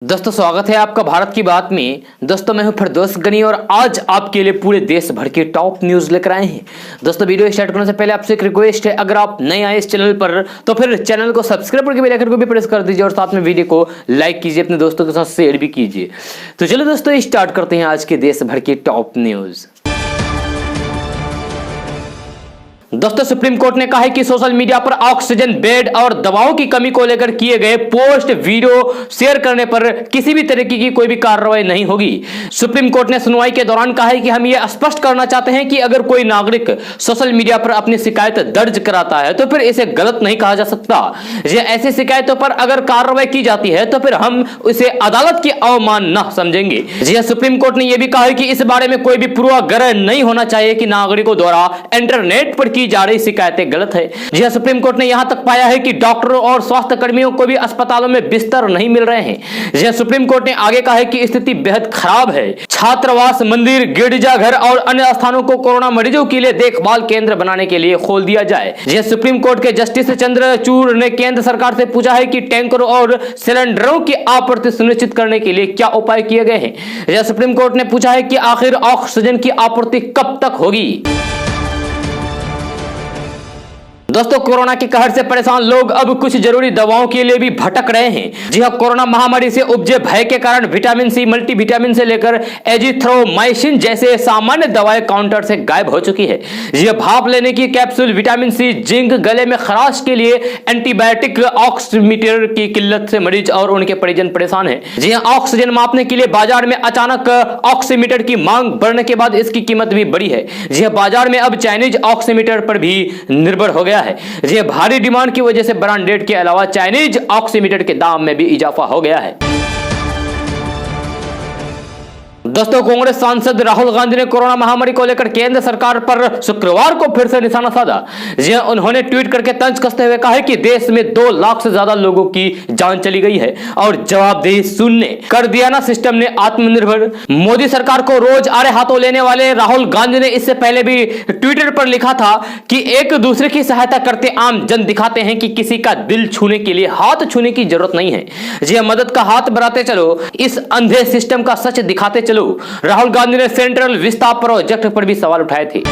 दोस्तों स्वागत है आपका भारत की बात में। दोस्तों मैं हूं फिरदौस गनी और आज आपके लिए पूरे देश भर के टॉप न्यूज लेकर आए हैं। दोस्तों वीडियो स्टार्ट करने से पहले आपसे एक रिक्वेस्ट है, अगर आप नए आए इस चैनल पर तो फिर चैनल को सब्सक्राइब करके बेल आइकन को भी प्रेस कर दीजिए और साथ में वीडियो को लाइक कीजिए, अपने दोस्तों के साथ शेयर भी कीजिए। तो चलो दोस्तों स्टार्ट करते हैं आज के देश भर के टॉप न्यूज। दोस्तों सुप्रीम कोर्ट ने कहा है कि सोशल मीडिया पर ऑक्सीजन, बेड और दवाओं की कमी को लेकर किए गए पोस्ट, वीडियो शेयर करने पर किसी भी तरीके की कोई भी कार्रवाई नहीं होगी। सुप्रीम कोर्ट ने सुनवाई के दौरान कहा है कि हम यह स्पष्ट करना चाहते हैं कि अगर कोई नागरिक सोशल मीडिया पर अपनी शिकायत दर्ज कराता है तो फिर इसे गलत नहीं कहा जा सकता। ऐसी शिकायतों पर अगर कार्रवाई की जाती है तो फिर हम उसे अदालत की अवमानना समझेंगे। सुप्रीम कोर्ट ने यह भी कहा है कि इस बारे में कोई भी पूर्वाग्रह नहीं होना चाहिए कि नागरिकों द्वारा इंटरनेट पर की जा रही शिकायतें गलत है। जी हां, सुप्रीम कोर्ट ने यहां तक पाया है कि डॉक्टरों और स्वास्थ्य कर्मियों को भी अस्पतालों में बिस्तर नहीं मिल रहे हैं। जी हां, सुप्रीम कोर्ट ने आगे कहा है कि स्थिति बेहद खराब है। छात्रावास, मंदिर, गिरजाघर और अन्य स्थानों को कोरोना मरीजों के लिए देखभाल केंद्र बनाने के लिए खोल दिया जाए। जी हां, सुप्रीम कोर्ट के जस्टिस चंद्रचूड़ ने केंद्र सरकार से पूछा है कि टैंकरों और सिलेंडरों की आपूर्ति सुनिश्चित करने के लिए क्या उपाय किए गए हैं। जी हां, सुप्रीम कोर्ट ने पूछा है कि आखिर ऑक्सीजन की आपूर्ति कब तक होगी। दोस्तों कोरोना के कहर से परेशान लोग अब कुछ जरूरी दवाओं के लिए भी भटक रहे हैं। जी हां, कोरोना महामारी से उपजे भय के कारण विटामिन सी, मल्टीविटामिन से लेकर एजिथ्रोमाइसिन जैसे सामान्य दवाएं काउंटर से गायब हो चुकी है। जी हां, भाप लेने की कैप्सूल, विटामिन सी, जिंक, गले में खराश के लिए एंटीबायोटिक, ऑक्सीमीटर की किल्लत से मरीज और उनके परिजन परेशान हैं। जी हां, ऑक्सीजन मापने के लिए बाजार में अचानक ऑक्सीमीटर की मांग बढ़ने के बाद इसकी कीमत भी बढ़ी है। जी हां, बाजार में अब चाइनीज ऑक्सीमीटर पर भी निर्भर हो गया है। ये भारी डिमांड की वजह से ब्रांडेड के अलावा चाइनीज ऑक्सीमीटर के दाम में भी इजाफा हो गया है। दोस्तों कांग्रेस सांसद राहुल गांधी ने कोरोना महामारी को लेकर केंद्र सरकार पर शुक्रवार को फिर से निशाना साधा। जी हां, उन्होंने ट्वीट करके तंज कसते हुए कहा है कि देश में 2 लाख से ज्यादा लोगों की जान चली गई है और जवाबदेही शून्य कर दिया ना सिस्टम ने आत्मनिर्भर। मोदी सरकार को रोज आड़े हाथों लेने वाले राहुल गांधी ने इससे पहले भी ट्विटर पर लिखा था कि एक दूसरे की सहायता करते आम जन दिखाते हैं कि किसी का दिल छूने के लिए हाथ छूने की जरूरत नहीं है। जी हां, मदद का हाथ बढ़ाते चलो, इस अंधे सिस्टम का सच दिखाते चलो। राहुल गांधी ने सेंट्रल विस्ता प्रोजेक्ट पर भी सवाल उठाए थे।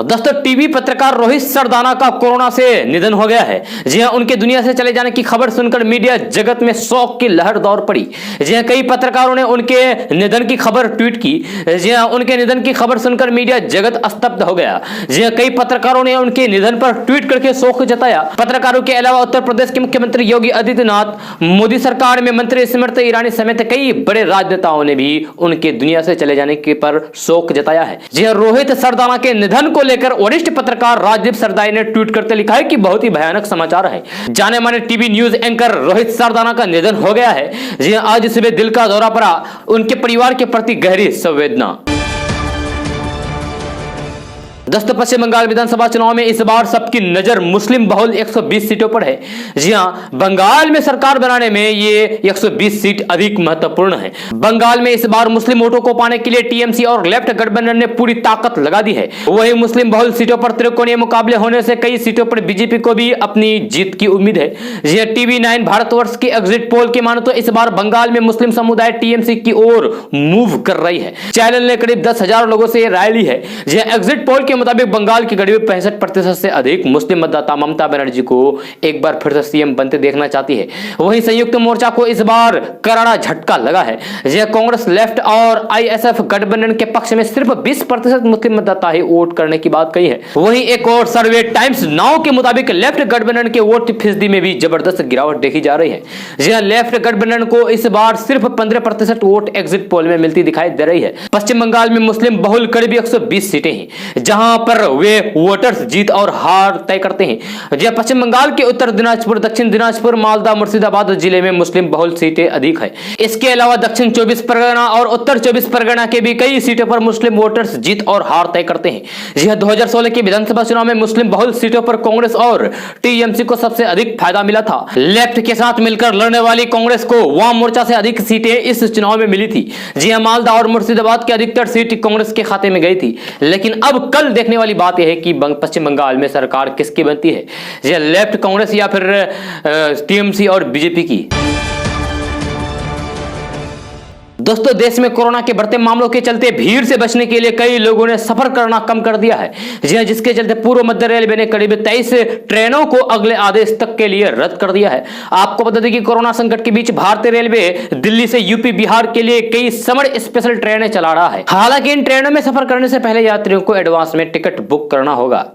दोस्तों टीवी पत्रकार रोहित सरदाना का कोरोना से निधन हो गया है। जी हां, उनके दुनिया से चले जाने की खबर सुनकर मीडिया जगत में शोक की लहर दौड़ पड़ी। जी हां, कई पत्रकारों ने उनके निधन की खबर ट्वीट की। जी हां, उनके निधन की खबर सुनकर मीडिया जगत स्तब्ध हो गया। जी हां, कई पत्रकारों ने उनके निधन पर ट्वीट करके शोक जताया। पत्रकारों के अलावा उत्तर प्रदेश के मुख्यमंत्री योगी आदित्यनाथ, मोदी सरकार में मंत्री स्मृति ईरानी समेत कई बड़े राजनेताओं ने भी उनके दुनिया से चले जाने के पर शोक जताया है। जी हां, रोहित सरदाना के निधन को लेकर वरिष्ठ पत्रकार राजदीप सरदाई ने ट्वीट करते लिखा है कि बहुत ही भयानक समाचार है। जाने माने TV news anchor Rohit Sardana का निधन हो गया है। जी हां, आज सुबह दिल का दौरा पड़ा, उनके परिवार के प्रति गहरी संवेदना। दोस्तों पश्चिम बंगाल विधानसभा चुनाव में इस बार सबकी नजर मुस्लिम बहुल 120 सीटों पर है। जी हां, बंगाल में सरकार बनाने में ये 120 सीट अधिक महत्वपूर्ण है। बंगाल में इस बार मुस्लिम वोटों को पाने के लिए टीएमसी और लेफ्ट गठबंधन ने पूरी ताकत लगा दी है। वहीं मुस्लिम बहुल सीटों पर त्रिकोणीय मुकाबले होने से कई सीटों पर बीजेपी को भी अपनी जीत की उम्मीद है। जी हां, TV9 भारतवर्ष की एग्जिट पोल की मानो तो इस बार बंगाल में मुस्लिम समुदाय टीएमसी की ओर मूव कर रही है। चैनल ने करीब 10,000 लोगों से राय ली है। जी हां, एग्जिट पोल के मुताबिक बंगाल की करीब 65% से अधिक मुस्लिम मतदाता ममता बनर्जी को एक बार फिर से सीएम बनते देखना चाहती है। वहीं संयुक्त मोर्चा को इस बार करारा झटका लगा है। यह कांग्रेस, लेफ्ट और आईएसएफ गठबंधन के पक्ष में सिर्फ 20% मुस्लिम मतदाता ही वोट करने की बात कही है। वहीं एक और सर्वे टाइम्स नाउ के मुताबिक लेफ्ट गठबंधन के वोट फीसदी में भी जबरदस्त गिरावट देखी जा रही है। जी लेफ्ट गठबंधन को इस बार सिर्फ 15% वोट एग्जिट पोल में मिलती दिखाई दे रही है। पश्चिम बंगाल में मुस्लिम बहुल करीब 120 सीटें हैं, जहां पर वे वोटर्स जीत और हार तय करते हैं। जब पश्चिम बंगाल के उत्तर दिनाजपुर, दक्षिण दिनाजपुर, मालदा, मुर्शिदाबाद जिले में मुस्लिम बहुल सीटें अधिक है। इसके अलावा दक्षिण 24 परगना और उत्तर 24 परगना के भी कई सीटों पर मुस्लिम वोटर्स जीत और हार तय करते हैं। जी हां, 2016 के विधानसभा चुनाव में मुस्लिम बहुल सीटों पर कांग्रेस और टीएमसी को सबसे अधिक फायदा मिला था। लेफ्ट के साथ मिलकर लड़ने वाली कांग्रेस को वाम मोर्चा से अधिक सीटें इस चुनाव में मिली थी। जी हां, मालदा और मुर्शिदाबाद की अधिकतर सीट कांग्रेस के खाते में गई थी। लेकिन अब कल देखने वाली बात यह है कि पश्चिम बंगाल में सरकार किसकी बनती है, या लेफ्ट कांग्रेस या फिर टीएमसी और बीजेपी की। दोस्तों, देश में कोरोना के बढ़ते मामलों के चलते भीड़ से बचने के लिए कई लोगों ने सफर करना कम कर दिया है, जिसके चलते पूर्व मध्य रेलवे ने करीब 23 ट्रेनों को अगले आदेश तक के लिए रद्द कर दिया है। आपको बता दें कि कोरोना संकट के बीच भारतीय रेलवे दिल्ली से यूपी बिहार के लिए कई समर स्पेशल ट्रेनें चला रहा है। हालांकि इन ट्रेनों में सफर करने से पहले यात्रियों को एडवांस में टिकट बुक करना होगा।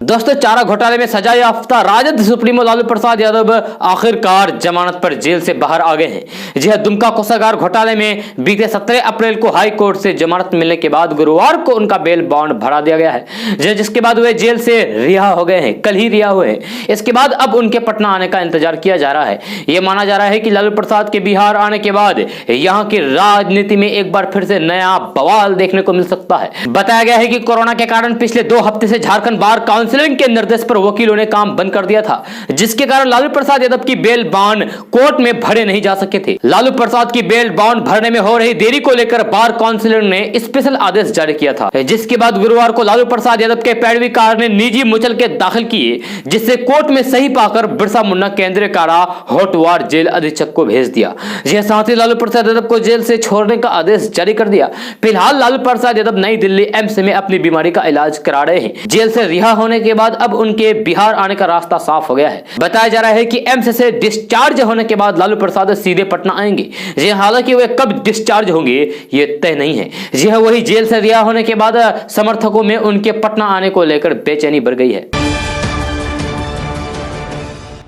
दोस्तों, चारा घोटाले में सजा याफ्ता राजद सुप्रीमो लालू प्रसाद यादव आखिरकार जमानत पर जेल से बाहर आ गए हैं। जी हां, दुमका कोषागार घोटाले में बीते 17 अप्रैल को हाई कोर्ट से जमानत मिलने के बाद गुरुवार को उनका बेल बॉन्ड भरा दिया गया है, जिसके बाद वे जेल से रिहा हो गए हैं, कल ही रिहा हुए हैं। इसके बाद अब उनके पटना आने का इंतजार किया जा रहा है। यह माना जा रहा है कि लालू प्रसाद के बिहार आने के बाद यहाँ की राजनीति में एक बार फिर से नया बवाल देखने को मिल सकता है। बताया गया है कि कोरोना के कारण पिछले 2 हफ्ते से झारखंड बार काउंसिल के निर्देश पर वकीलों ने काम बंद कर दिया था, जिसके कारण लालू प्रसाद यादव की बेल बॉन्ड कोर्ट में भरे नहीं जा सके थे। लालू प्रसाद की बेल बॉन्ड भरने में हो रही देरी को लेकर बार काउंसिल ने स्पेशल आदेश जारी किया था, जिसके बाद गुरुवार को लालू प्रसाद यादव के पैरवीकार ने निजी मुचलके दाखिल किए, जिससे कोर्ट में सही पाकर बिरसा मुंडा केंद्रीय कारा होटवार जेल अधीक्षक को भेज दिया। यह साथ ही लालू प्रसाद यादव को जेल से छोड़ने का आदेश जारी कर दिया। फिलहाल लालू प्रसाद यादव नई दिल्ली एम्स में अपनी बीमारी का इलाज करा रहे हैं। जेल से रिहा होने के बाद अब उनके बिहार आने का रास्ता साफ हो गया है। बताया जा रहा है कि एम्स से डिस्चार्ज होने के बाद लालू प्रसाद सीधे पटना आएंगे। जी हालांकि वे कब डिस्चार्ज होंगे ये तय नहीं है। जी हाँ, वही जेल से रिहा होने के बाद समर्थकों में उनके पटना आने को लेकर बेचैनी बढ़ गई है।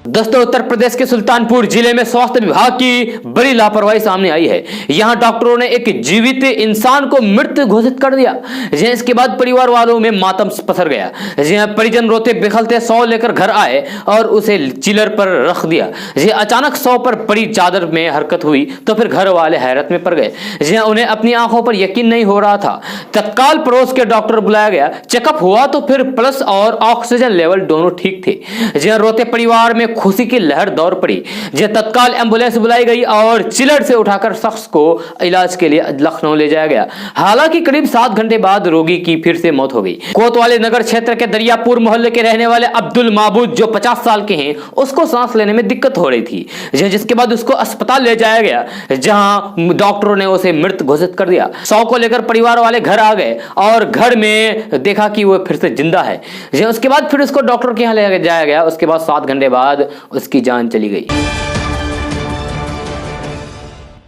दोस्तों, उत्तर प्रदेश के सुल्तानपुर जिले में स्वास्थ्य विभाग की बड़ी लापरवाही सामने आई है। यहां डॉक्टरों ने एक जीवित इंसान को मृत घोषित कर दिया, जिसके बाद परिवार वालों में मातम पसर गया। परिजन रोते बिखलते 100 लेकर घर आए और उसे चिलर पर रख दिया। अचानक 100 पर पड़ी चादर में हरकत हुई तो फिर घर वाले हैरत में पड़ गए। उन्हें अपनी आंखों पर यकीन नहीं हो रहा था। तत्काल पड़ोस के डॉक्टर बुलाया गया, चेकअप हुआ तो फिर पल्स और ऑक्सीजन लेवल दोनों ठीक थे। रोते परिवार में खुशी की लहर दौड़ पड़ी। तत्काल एम्बुलेंस बुलाई गई और चिलर से उठाकर शख्स को इलाज के लिए लखनऊ ले जाया गया। हालांकि करीब 7 घंटे बाद रोगी की फिर से मौत हो गई। कोतवाली नगर क्षेत्र के दरियापुर मोहल्ले के रहने वाले अब्दुल माबूद, जो 50 साल के हैं, उसको सांस लेने में दिक्कत हो रही थी, जिसके बाद उसको अस्पताल ले जाया गया, जहां डॉक्टरों ने उसे मृत घोषित कर दिया। 100 को लेकर परिवार वाले घर आ गए और घर में देखा कि वो फिर से जिंदा है। उसके बाद फिर उसको डॉक्टर के यहाँ ले जाया गया। उसके बाद 7 घंटे बाद उसकी जान चली गई।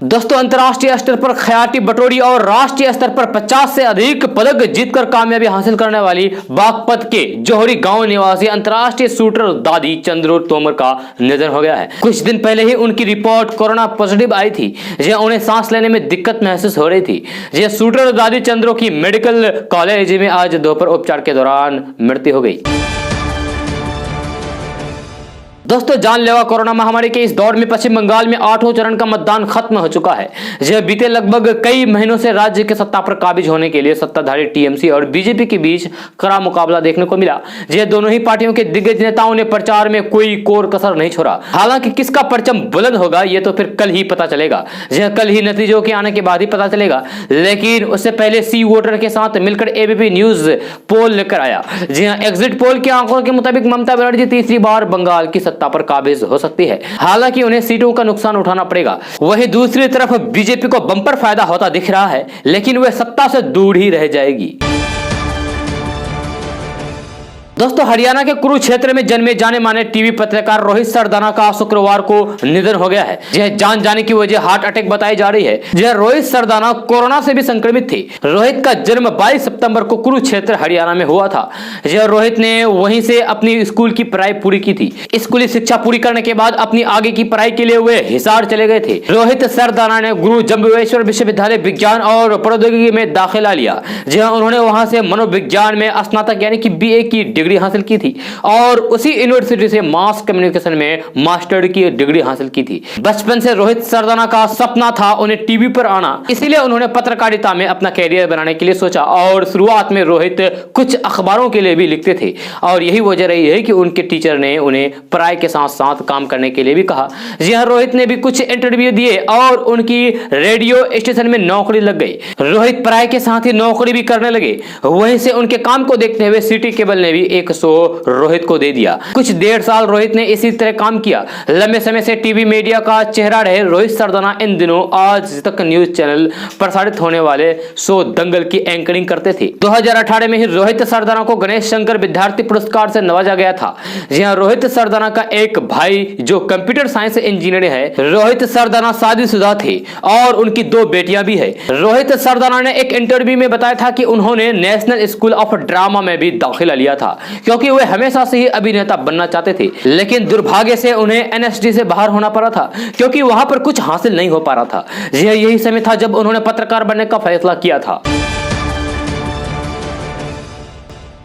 दोस्तों, अंतर्राष्ट्रीय स्तर पर खयाटी बटोरी और राष्ट्रीय स्तर पर 50 से अधिक पदक जीतकर कामयाबी हासिल करने वाली बागपत के जोहरी गांव निवासी अंतर्राष्ट्रीय शूटर दादी चंद्रू तोमर का निधन हो गया है। कुछ दिन पहले ही उनकी रिपोर्ट कोरोना पॉजिटिव आई थी, उन्हें सांस लेने में दिक्कत महसूस हो रही थी। शूटर दादी चंद्रू की मेडिकल कॉलेज में आज दोपहर उपचार के दौरान मृत्यु हो गई। दोस्तों, जानलेवा कोरोना महामारी के इस दौर में पश्चिम बंगाल में 8वां चरण का मतदान खत्म हो चुका है। यह बीते लगभग कई महीनों से राज्य के सत्ता पर काबिज होने के लिए सत्ताधारी टीएमसी और बीजेपी के बीच कड़ा मुकाबला देखने को मिला। यह दोनों ही पार्टियों के दिग्गज नेताओं ने प्रचार में कोई कोर कसर नहीं छोड़ा। हालांकि किसका परचम बुलंद होगा ये तो फिर कल ही पता चलेगा। यह कल ही नतीजों के आने के बाद ही पता चलेगा। लेकिन उससे पहले सी वोटर के साथ मिलकर एबीपी न्यूज पोल लेकर आया। जी हाँ, एग्जिट पोल के आंकड़ों के मुताबिक ममता बनर्जी तीसरी बार बंगाल की सत्ता पर काबिज हो सकती है। हालांकि उन्हें सीटों का नुकसान उठाना पड़ेगा। वहीं दूसरी तरफ बीजेपी को बम्पर फायदा होता दिख रहा है, लेकिन वह सत्ता से दूर ही रह जाएगी। दोस्तों, हरियाणा के कुरुक्षेत्र में जन्मे जाने माने टीवी पत्रकार रोहित सरदाना का शुक्रवार को निधन हो गया है। यह जान जाने की वजह हार्ट अटैक बताई जा रही है। यह रोहित सरदाना कोरोना से भी संक्रमित थे। रोहित का जन्म 22 सितंबर को कुरुक्षेत्र हरियाणा में हुआ था। यह रोहित ने वहीं से अपनी स्कूल की पढ़ाई पूरी की थी। स्कूली शिक्षा पूरी करने के बाद अपनी आगे की पढ़ाई के लिए वे हिसार चले गए थे। रोहित सरदाना ने गुरु जम्बुवेश्वर विश्वविद्यालय विज्ञान और प्रौद्योगिकी में दाखिला लिया, जहां उन्होंने वहां से मनोविज्ञान में स्नातक यानी कि BA की डिग्री हासिल की थी और उसी यूनिवर्सिटी से मास कम्युनिकेशन में मास्टर की डिग्री हासिल की थी। बचपन से रोहित सरदाना का सपना था उन्हें टीवी पर आना, इसीलिए उन्होंने पत्रकारिता में अपना कैरियर बनाने के लिए सोचा और शुरुआत में रोहित कुछ अखबारों के लिए भी लिखते थे और यही वजह रही है कि उनके टीचर ने उन्हें पढ़ाई के साथ साथ काम करने के लिए भी कहा। जी हाँ, रोहित ने भी कुछ इंटरव्यू दिए और उनकी रेडियो स्टेशन में नौकरी लग गई। रोहित पढ़ाई के साथ ही नौकरी भी करने लगे। वहीं से उनके काम को देखते हुए सिटी केबल ने भी एक शो रोहित को दे दिया। कुछ 1.5 साल रोहित ने इसी तरह काम किया। लंबे समय से टीवी मीडिया का चेहरा रहे रोहित सरदाना इन दिनों आज तक न्यूज चैनल प्रसारित होने वाले शो दंगल की एंकरिंग करते थे। 2018 में ही रोहित सरदाना को गणेश शंकर विद्यार्थी पुरस्कार से नवाजा गया था। जी हाँ, रोहित सरदाना का एक भाई जो कंप्यूटर साइंस इंजीनियर है। रोहित सरदाना शादीशुदा थे और उनकी 2 बेटियां भी है। रोहित सरदाना ने एक इंटरव्यू में बताया था कि उन्होंने नेशनल स्कूल ऑफ ड्रामा में भी दाखिला लिया था क्योंकि वे हमेशा से ही अभिनेता बनना चाहते थे, लेकिन दुर्भाग्य से उन्हें एनएसडी से बाहर होना पड़ा था क्योंकि वहां पर कुछ हासिल नहीं हो पा रहा था। यही समय था जब उन्होंने पत्रकार बनने का फैसला किया था।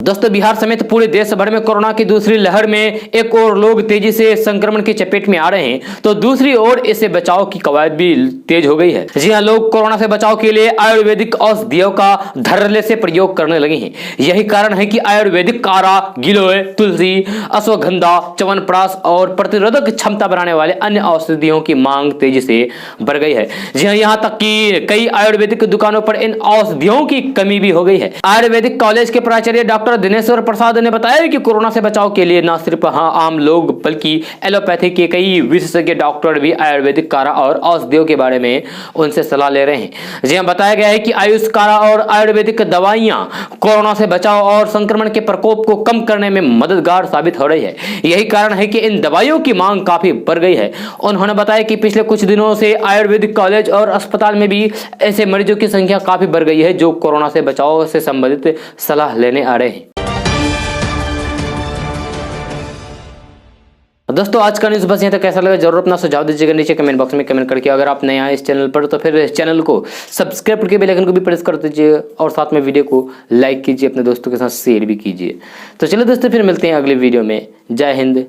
दोस्तों, बिहार समेत पूरे देश भर में कोरोना की दूसरी लहर में एक और लोग तेजी से संक्रमण की चपेट में आ रहे हैं तो दूसरी ओर इससे बचाव की कवायद भी तेज हो गई है। जी हाँ, लोग कोरोना से बचाव के लिए आयुर्वेदिक औषधियों का धड़ल्ले से प्रयोग करने लगे हैं। यही कारण है कि आयुर्वेदिक काढ़ा, गिलोय, तुलसी, अश्वगंधा, च्यवनप्राश और प्रतिरोधक क्षमता बनाने वाले अन्य औषधियों की मांग तेजी से बढ़ गई है। जी हाँ, यहाँ तक कि कई आयुर्वेदिक दुकानों पर इन औषधियों की कमी भी हो गई है। आयुर्वेदिक कॉलेज के प्राचार्य डॉक्टर दिनेश्वर प्रसाद ने बताया कि कोरोना से बचाव के लिए न सिर्फ आम लोग बल्कि एलोपैथी के कई विशेषज्ञ डॉक्टर भी आयुर्वेदिक काढ़ा और औषधियों के बारे में उनसे सलाह ले रहे हैं। जी हां, बताया गया है कि आयुष काढ़ा और आयुर्वेदिक दवाइयां कोरोना से बचाव और संक्रमण के प्रकोप को कम करने में मददगार साबित हो रही है। यही कारण है कि इन दवाइयों की मांग काफी बढ़ गई है। उन्होंने बताया कि पिछले कुछ दिनों से आयुर्वेदिक कॉलेज और अस्पताल में भी ऐसे मरीजों की संख्या काफी बढ़ गई है जो कोरोना से बचाव से संबंधित सलाह लेने आ रहे हैं। दोस्तों, आज का न्यूज़ बस यहाँ तक। कैसा लगा जरूर अपना सुझाव दीजिएगा नीचे कमेंट बॉक्स में कमेंट करके। अगर आप नए आए इस चैनल पर तो फिर इस चैनल को सब्सक्राइब करके बेल आइकन को भी प्रेस कर दीजिए और साथ में वीडियो को लाइक कीजिए, अपने दोस्तों के साथ शेयर भी कीजिए। तो चलो दोस्तों, फिर मिलते हैं अगले वीडियो में। जय हिंद।